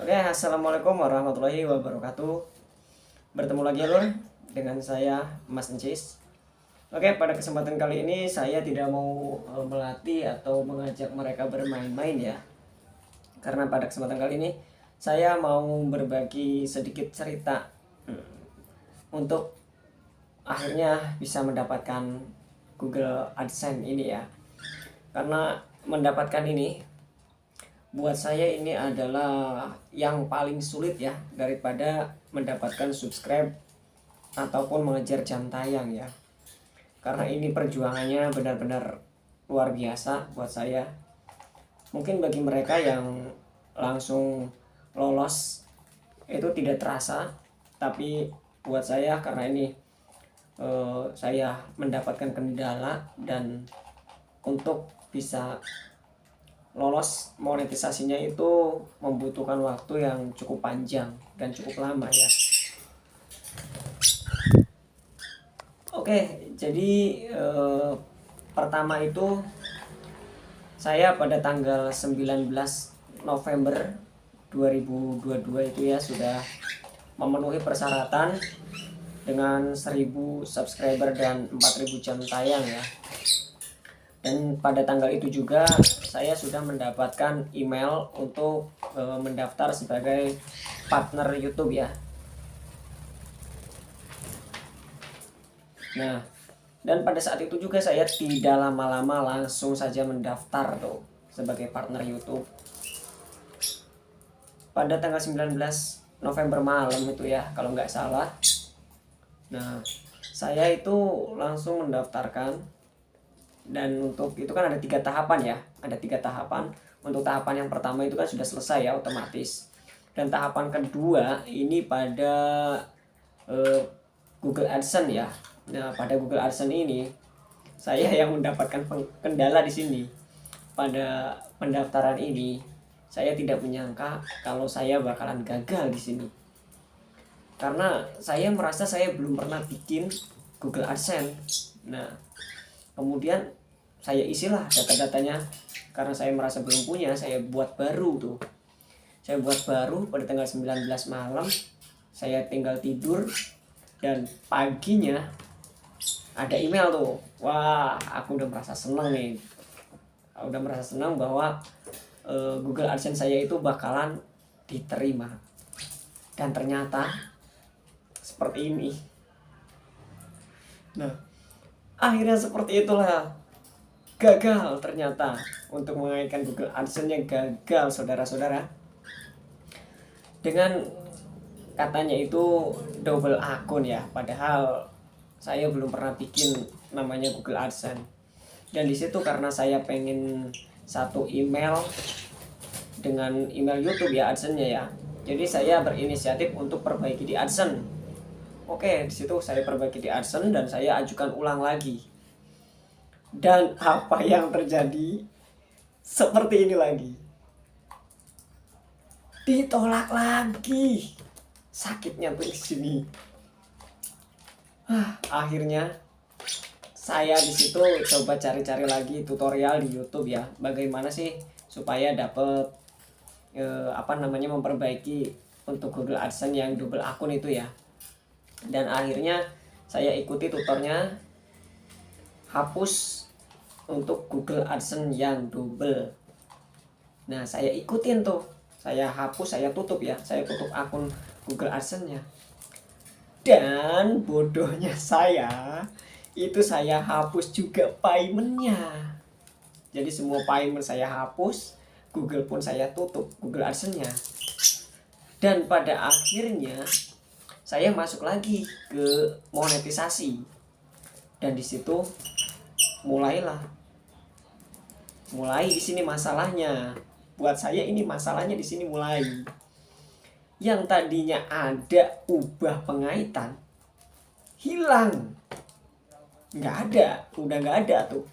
Oke, assalamualaikum warahmatullahi wabarakatuh. Bertemu lagi lur dengan saya Mas Encis. Oke, pada kesempatan kali ini saya tidak mau melatih atau mengajak mereka bermain-main ya. Karena pada kesempatan kali ini saya mau berbagi sedikit cerita untuk akhirnya bisa mendapatkan Google AdSense ini ya. Karena mendapatkan ini buat saya ini adalah yang paling sulit ya, daripada mendapatkan subscribe ataupun mengejar jam tayang ya. Karena ini perjuangannya benar-benar luar biasa buat saya. Mungkin bagi mereka yang langsung lolos itu tidak terasa, tapi buat saya karena ini saya mendapatkan kendala, dan untuk bisa lolos monetisasinya itu membutuhkan waktu yang cukup panjang dan cukup lama ya. Oke, jadi pertama itu saya pada tanggal 19 November 2022 itu ya sudah memenuhi persyaratan dengan 1000 subscriber dan 4000 jam tayang ya. Dan pada tanggal itu juga saya sudah mendapatkan email untuk mendaftar sebagai partner YouTube ya. Nah, dan pada saat itu juga saya tidak lama-lama langsung saja mendaftar tuh sebagai partner YouTube. Pada tanggal 19 November malam itu ya kalau nggak salah. Nah, saya itu langsung mendaftarkan. Dan untuk itu kan ada 3 tahapan ya, ada 3 tahapan. Untuk tahapan yang pertama itu kan sudah selesai ya otomatis, dan tahapan kedua ini pada Google AdSense ya. Nah, pada Google AdSense ini saya yang mendapatkan kendala di sini. Pada pendaftaran ini saya tidak menyangka kalau saya bakalan gagal di sini, karena saya merasa saya belum pernah bikin Google AdSense. Nah, kemudian saya isilah data-datanya, karena saya merasa belum punya. Saya buat baru tuh. Saya buat baru pada tanggal 19 malam. Saya tinggal tidur, dan paginya ada email tuh. Wah, aku udah merasa senang nih. Udah merasa senang bahwa Google AdSense saya itu bakalan diterima. Dan ternyata seperti ini. Nah, akhirnya seperti itulah, gagal ternyata untuk mengaitkan Google AdSense-nya, gagal saudara-saudara. Dengan katanya itu double akun ya, padahal saya belum pernah bikin namanya Google AdSense. Dan di situ karena saya pengen satu email dengan email YouTube ya AdSense-nya ya. Jadi saya berinisiatif untuk perbaiki di AdSense. Oke, di situ saya perbaiki di AdSense dan saya ajukan ulang lagi. Dan apa yang terjadi? Seperti ini lagi. Ditolak lagi. Sakitnya tuh di sini. Akhirnya saya di situ coba cari-cari lagi tutorial di YouTube ya. Bagaimana sih supaya dapat memperbaiki untuk Google AdSense yang double akun itu ya. Dan akhirnya saya ikuti tutornya, hapus untuk Google AdSense yang double. Nah, saya ikutin tuh. Saya hapus, saya tutup ya. Saya tutup akun Google AdSense-nya. Dan bodohnya saya, itu saya hapus juga payment-nya. Jadi semua payment saya hapus, Google pun saya tutup, Google AdSense-nya. Dan pada akhirnya saya masuk lagi ke monetisasi. Dan di situ mulai di sini masalahnya. Buat saya ini masalahnya di sini mulai. Yang tadinya ada ubah pengaitan hilang. Nggak ada, udah nggak ada tuh.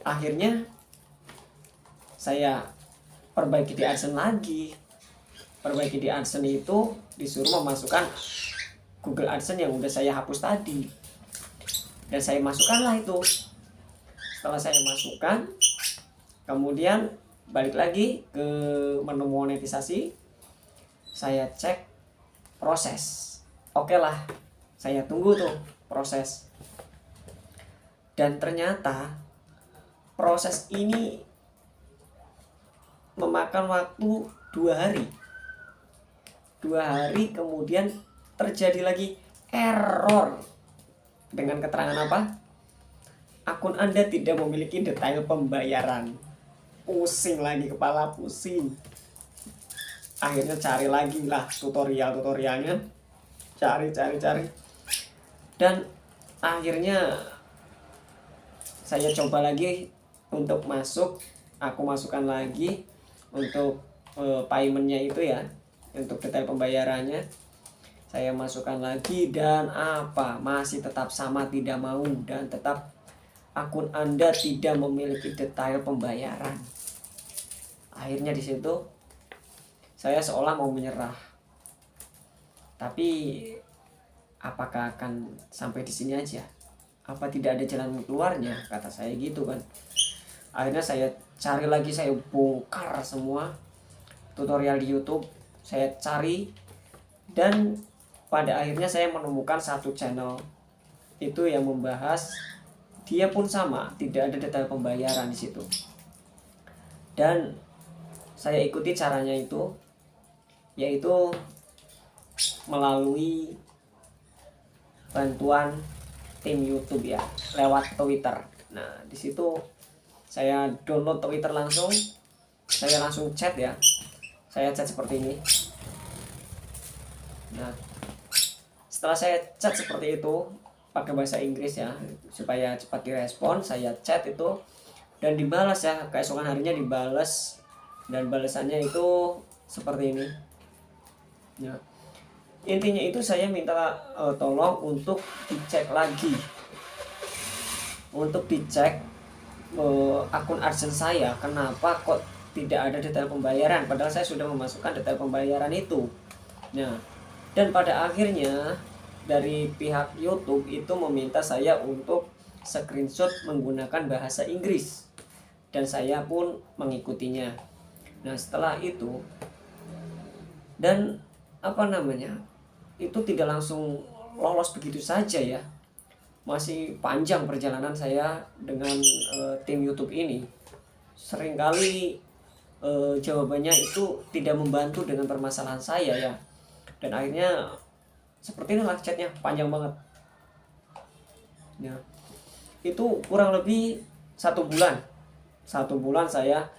Akhirnya saya perbaiki di AdSense lagi. Perbaiki di AdSense itu disuruh memasukkan Google AdSense yang udah saya hapus tadi. Dan saya masukkanlah itu. Setelah saya masukkan, kemudian balik lagi ke menu monetisasi, saya cek proses. Oke lah, saya tunggu tuh proses. Dan ternyata proses ini memakan waktu 2 hari. 2 hari kemudian terjadi lagi error dengan keterangan apa? Akun Anda tidak memiliki detail pembayaran. Pusing lagi, kepala pusing. Akhirnya cari lagi lah tutorialnya, cari. Dan akhirnya saya coba lagi untuk masuk, aku masukkan lagi untuk paymentnya itu ya, untuk detail pembayarannya saya masukkan lagi, dan masih tetap sama, tidak mau, dan tetap akun Anda tidak memiliki detail pembayaran. Akhirnya di situ saya seolah mau menyerah. Tapi apakah akan sampai di sini aja? Apa tidak ada jalan keluarnya? Kata saya gitu kan. Akhirnya saya cari lagi, saya bongkar semua tutorial di YouTube, saya cari, dan pada akhirnya saya menemukan satu channel itu yang membahas, dia pun sama, tidak ada detail pembayaran di situ. Dan saya ikuti caranya itu, yaitu melalui bantuan tim YouTube ya, lewat Twitter. Nah, di situ saya download Twitter langsung, saya langsung chat ya. Saya chat seperti ini. Nah, setelah saya chat seperti itu pakai bahasa Inggris ya, supaya cepat direspon, saya chat itu dan dibalas ya, keesokan harinya dibalas, dan balasannya itu seperti ini. Ya. Intinya itu saya minta tolong untuk dicek lagi, untuk dicek akun AdSense saya, kenapa kok tidak ada detail pembayaran, padahal saya sudah memasukkan detail pembayaran itu. Nah, dan pada akhirnya dari pihak YouTube itu meminta saya untuk screenshot menggunakan bahasa Inggris, dan saya pun mengikutinya. Nah, setelah itu, dan itu tidak langsung lolos begitu saja ya, masih panjang perjalanan saya dengan tim YouTube ini. Seringkali jawabannya itu tidak membantu dengan permasalahan saya ya, dan akhirnya seperti inilah chatnya, panjang banget ya. Itu kurang lebih 1 bulan saya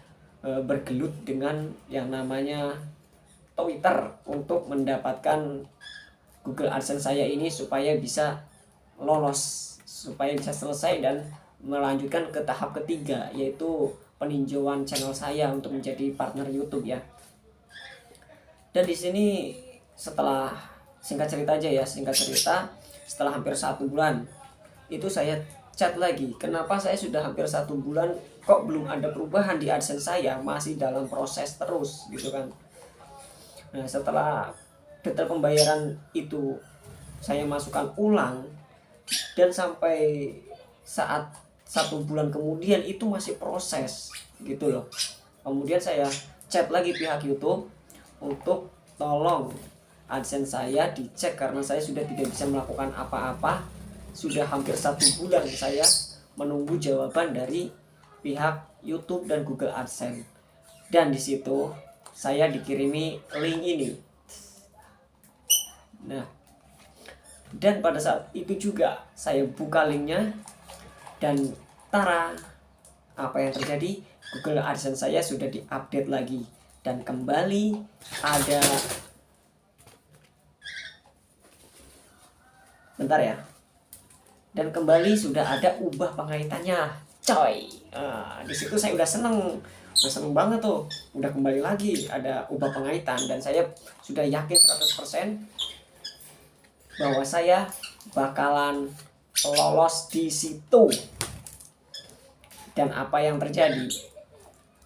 bergelut dengan yang namanya Twitter untuk mendapatkan Google AdSense saya ini supaya bisa lolos, supaya bisa selesai dan melanjutkan ke tahap ketiga, yaitu peninjauan channel saya untuk menjadi partner YouTube ya. Dan di sini setelah singkat cerita, setelah hampir 1 bulan itu saya chat lagi, kenapa saya sudah hampir 1 bulan kok belum ada perubahan di AdSense saya, masih dalam proses terus gitu kan. Nah, setelah detail pembayaran itu saya masukkan ulang, dan sampai saat 1 bulan kemudian itu masih proses gitu loh. Kemudian saya chat lagi pihak YouTube untuk tolong AdSense saya dicek, karena saya sudah tidak bisa melakukan apa-apa. Sudah hampir 1 bulan saya menunggu jawaban dari pihak YouTube dan Google AdSense. Dan di situ saya dikirimi link ini. Nah, dan pada saat itu juga saya buka linknya, dan tara, apa yang terjadi? Google AdSense saya sudah diupdate lagi, dan kembali ada, bentar ya, dan kembali sudah ada ubah pengaitannya, coy. Di situ saya udah seneng banget tuh, udah kembali lagi ada ubah pengaitan, dan saya sudah yakin 100% bahwa saya bakalan lolos di situ. Dan apa yang terjadi?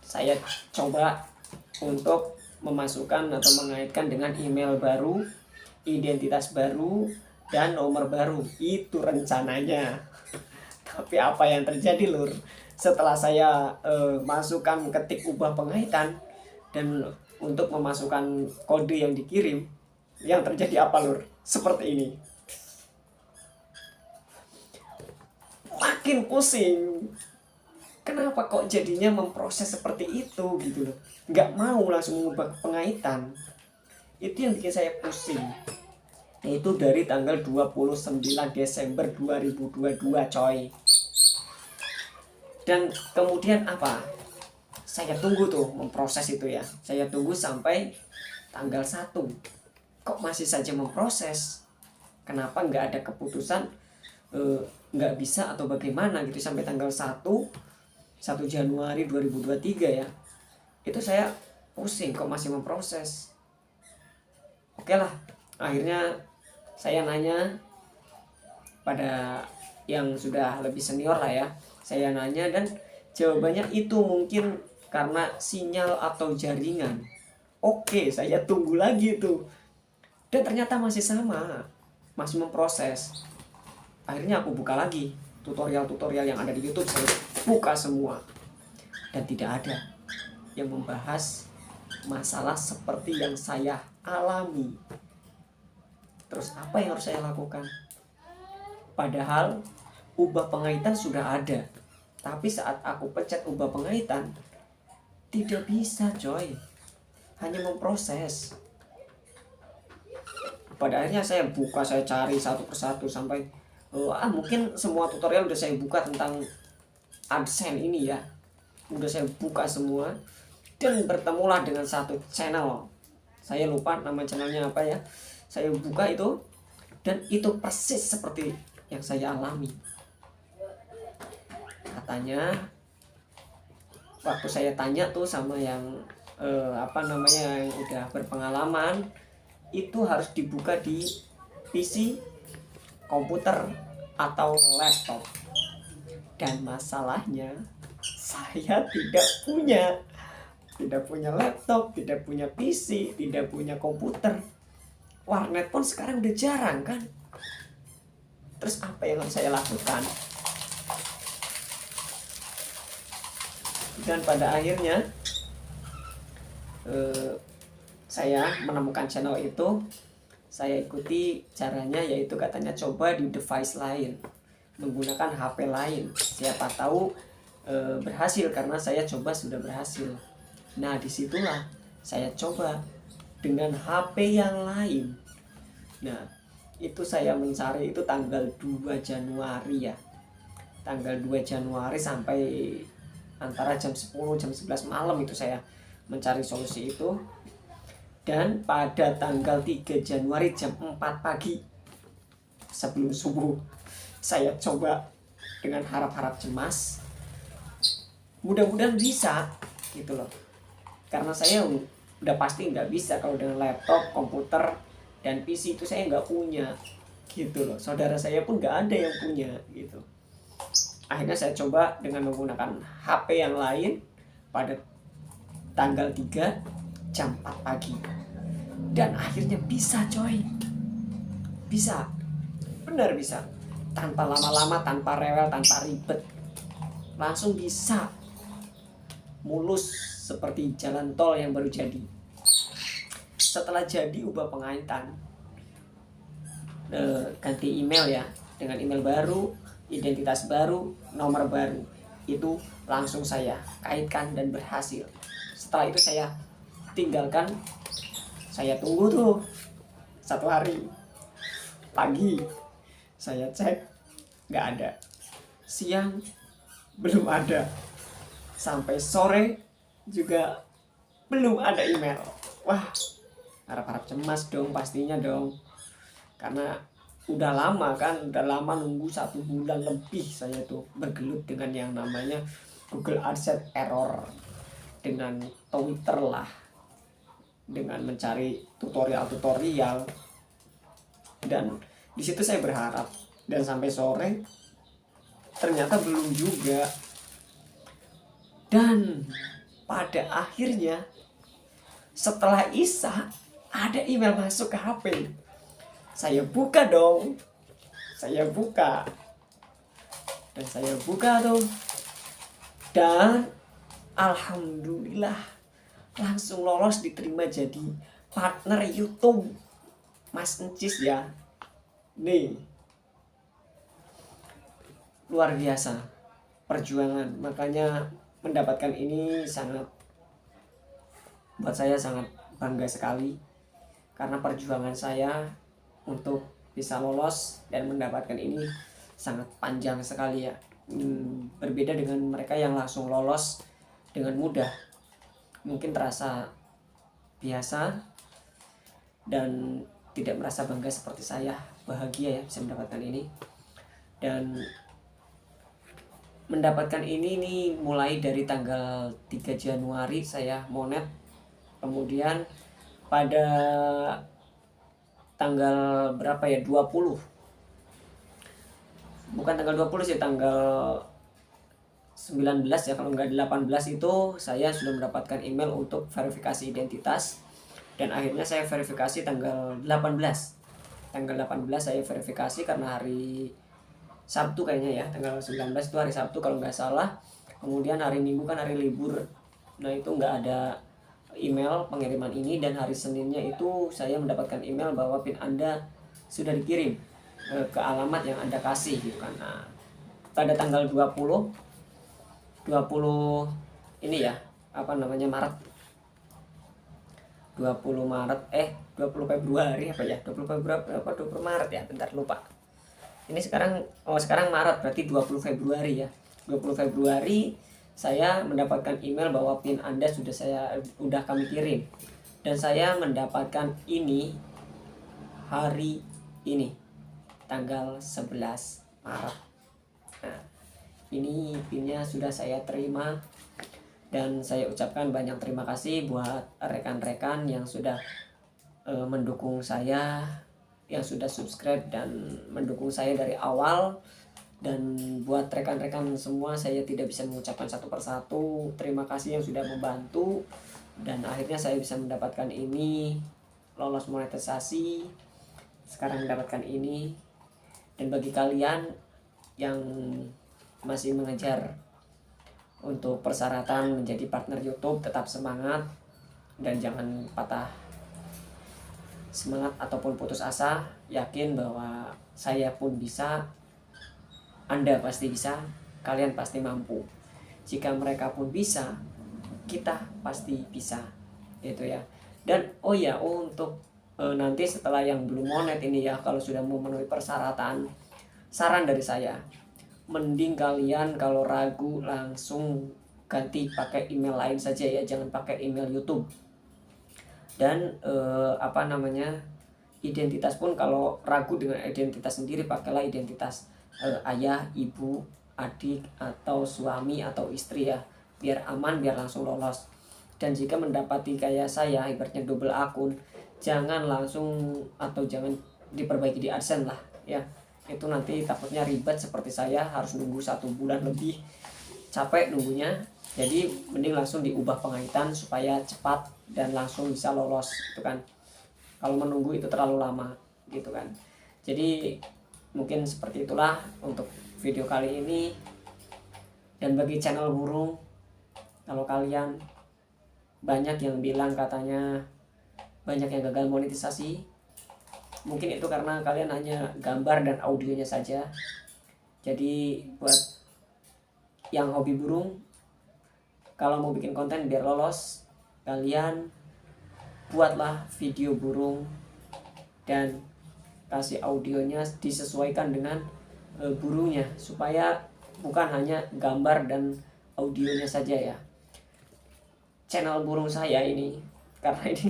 Saya coba untuk memasukkan atau mengaitkan dengan email baru, identitas baru, dan nomor baru. Itu rencananya. Tapi apa yang terjadi, lur? Setelah saya masukkan ketik ubah pengahitan dan untuk memasukkan kode yang dikirim, yang terjadi apa lur? Seperti ini. Makin pusing. Kenapa kok jadinya memproses seperti itu gitu loh. Nggak mau langsung mengubah pengahitan. Itu yang bikin saya pusing. Itu dari tanggal 29 Desember 2022 coy. Dan kemudian apa? Saya tunggu tuh memproses itu ya. Saya tunggu sampai tanggal 1. Kok masih saja memproses? Kenapa nggak ada keputusan nggak bisa atau bagaimana gitu sampai tanggal 1 Januari 2023 ya. Itu saya pusing kok masih memproses. Oke lah, akhirnya saya nanya pada yang sudah lebih senior lah ya. Saya nanya dan jawabannya itu mungkin karena sinyal atau jaringan. Oke, saya tunggu lagi tuh. Dan ternyata masih sama, masih memproses. Akhirnya aku buka lagi tutorial-tutorial yang ada di YouTube, saya buka semua. Dan tidak ada yang membahas masalah seperti yang saya alami. Terus apa yang harus saya lakukan? Padahal ubah pengahitan sudah ada. Tapi saat aku pencet ubah pengahitan, tidak bisa coy. Hanya memproses. Pada akhirnya saya buka, saya cari satu persatu sampai mungkin semua tutorial udah saya buka tentang AdSense ini ya. Udah saya buka semua. Dan bertemulah dengan satu channel. Saya lupa nama channelnya apa ya. Saya buka itu. Dan itu persis seperti yang saya alami. Katanya waktu saya tanya tuh sama yang yang udah berpengalaman, itu harus dibuka di PC, komputer atau laptop. Dan masalahnya saya tidak punya laptop, tidak punya PC, tidak punya komputer. Warnet pun sekarang udah jarang kan. Terus apa yang harus saya lakukan? Dan pada akhirnya saya menemukan channel itu. Saya ikuti caranya, yaitu katanya coba di device lain, menggunakan HP lain. Siapa tahu berhasil, karena saya coba sudah berhasil. Nah disitulah saya coba dengan HP yang lain. Nah itu saya mencari itu tanggal 2 Januari ya. Tanggal 2 Januari sampai antara jam 10 jam 11 malam itu saya mencari solusi itu. Dan pada tanggal 3 Januari jam 4 pagi sebelum subuh saya coba dengan harap-harap cemas. Mudah-mudahan bisa gitu loh. Karena saya udah pasti nggak bisa kalau dengan laptop, komputer, dan PC itu saya nggak punya gitu loh. Saudara saya pun nggak ada yang punya gitu. Akhirnya saya coba dengan menggunakan HP yang lain pada tanggal 3 jam 4 pagi. Dan akhirnya bisa coy. Bisa. Benar bisa. Tanpa lama-lama, tanpa rewel, tanpa ribet. Langsung bisa. Mulus seperti jalan tol yang baru jadi. Setelah jadi ubah pengahitan, ganti email ya. Dengan email baru, identitas baru, nomor baru. Itu langsung saya kaitkan dan berhasil. Setelah itu saya tinggalkan. Saya tunggu tuh 1 hari. Pagi saya cek, nggak ada. Siang belum ada. Sampai sore juga belum ada email. Wah, harap-harap cemas dong pastinya dong. Karena udah lama kan, udah lama nunggu 1 bulan lebih saya tuh bergelut dengan yang namanya Google AdSense error, dengan Twitter lah, dengan mencari tutorial-tutorial. Dan di situ saya berharap, dan sampai sore ternyata belum juga. Dan pada akhirnya setelah Isya ada email masuk ke HP. Saya buka dong. Saya buka. Dan saya buka tuh. Dan alhamdulillah langsung lolos, diterima jadi partner YouTube Mas Encis ya. Nih, luar biasa perjuangan, makanya mendapatkan ini sangat, buat saya sangat bangga sekali, karena perjuangan saya untuk bisa lolos dan mendapatkan ini sangat panjang sekali ya. Berbeda dengan mereka yang langsung lolos dengan mudah, mungkin terasa biasa dan tidak merasa bangga seperti saya. Bahagia ya bisa mendapatkan ini. Dan mendapatkan ini nih mulai dari tanggal 3 Januari saya monet, kemudian pada tanggal berapa ya, 20, bukan tanggal 20 sih, tanggal 19 ya kalau nggak 18, itu saya sudah mendapatkan email untuk verifikasi identitas. Dan akhirnya saya verifikasi tanggal 18. Tanggal 18 saya verifikasi karena hari Sabtu kayaknya ya, tanggal 19 itu hari Sabtu kalau nggak salah. Kemudian hari Minggu kan hari libur, nah itu nggak ada email pengiriman ini. Dan hari Seninnya itu saya mendapatkan email bahwa PIN Anda sudah dikirim ke alamat yang Anda kasih gitu kan. Nah, pada tanggal 20 ini ya, apa namanya, Maret, 20 Maret 20 Februari apa ya, 20 Februari apa 20 Maret ya, bentar lupa. Ini sekarang Maret, berarti 20 Februari ya. 20 Februari saya mendapatkan email bahwa PIN Anda sudah kami kirim. Dan saya mendapatkan ini hari ini, tanggal 11 Maret. Nah, ini PIN-nya sudah saya terima. Dan saya ucapkan banyak terima kasih buat rekan-rekan yang sudah mendukung saya, yang sudah subscribe dan mendukung saya dari awal. Dan buat rekan-rekan semua, saya tidak bisa mengucapkan satu persatu terima kasih yang sudah membantu. Dan akhirnya saya bisa mendapatkan ini, lolos monetisasi, sekarang mendapatkan ini. Dan bagi kalian yang masih mengejar untuk persyaratan menjadi partner YouTube, tetap semangat dan jangan patah semangat ataupun putus asa. Yakin bahwa saya pun bisa, Anda pasti bisa, kalian pasti mampu. Jika mereka pun bisa, kita pasti bisa, gitu ya. Dan untuk nanti setelah yang belum monet ini ya, kalau sudah memenuhi persyaratan, saran dari saya, mending kalian kalau ragu langsung ganti pakai email lain saja ya, jangan pakai email YouTube. Dan identitas pun kalau ragu dengan identitas sendiri, pakailah identitas ayah, ibu, adik, atau suami atau istri ya, biar aman, biar langsung lolos. Dan jika mendapati kayak saya ibaratnya double akun, jangan langsung atau jangan diperbaiki di AdSense lah ya. Itu nanti takutnya ribet seperti saya, harus nunggu 1 bulan lebih, capek nunggunya. Jadi mending langsung diubah pengaitan supaya cepat dan langsung bisa lolos gitu kan. Kalau menunggu itu terlalu lama gitu kan. Jadi mungkin seperti itulah untuk video kali ini. Dan bagi channel burung, kalau kalian banyak yang bilang katanya banyak yang gagal monetisasi, mungkin itu karena kalian hanya gambar dan audionya saja. Jadi buat yang hobi burung, kalau mau bikin konten biar lolos, kalian buatlah video burung dan kasih audionya disesuaikan dengan burungnya, supaya bukan hanya gambar dan audionya saja ya. Channel burung saya ini karena ini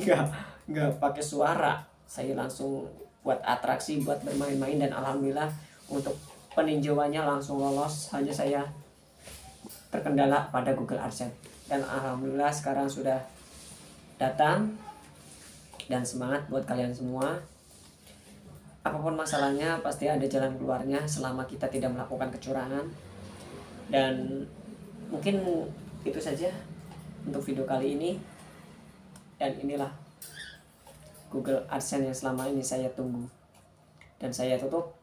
nggak pakai suara, saya langsung buat atraksi, buat bermain-main, dan alhamdulillah untuk peninjauannya langsung lolos. Hanya saya terkendala pada Google AdSense, dan alhamdulillah sekarang sudah datang. Dan semangat buat kalian semua. Apapun masalahnya pasti ada jalan keluarnya selama kita tidak melakukan kecurangan. Dan mungkin itu saja untuk video kali ini. Dan inilah Google AdSense yang selama ini saya tunggu. Dan saya tutup.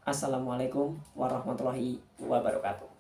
Assalamualaikum warahmatullahi wabarakatuh.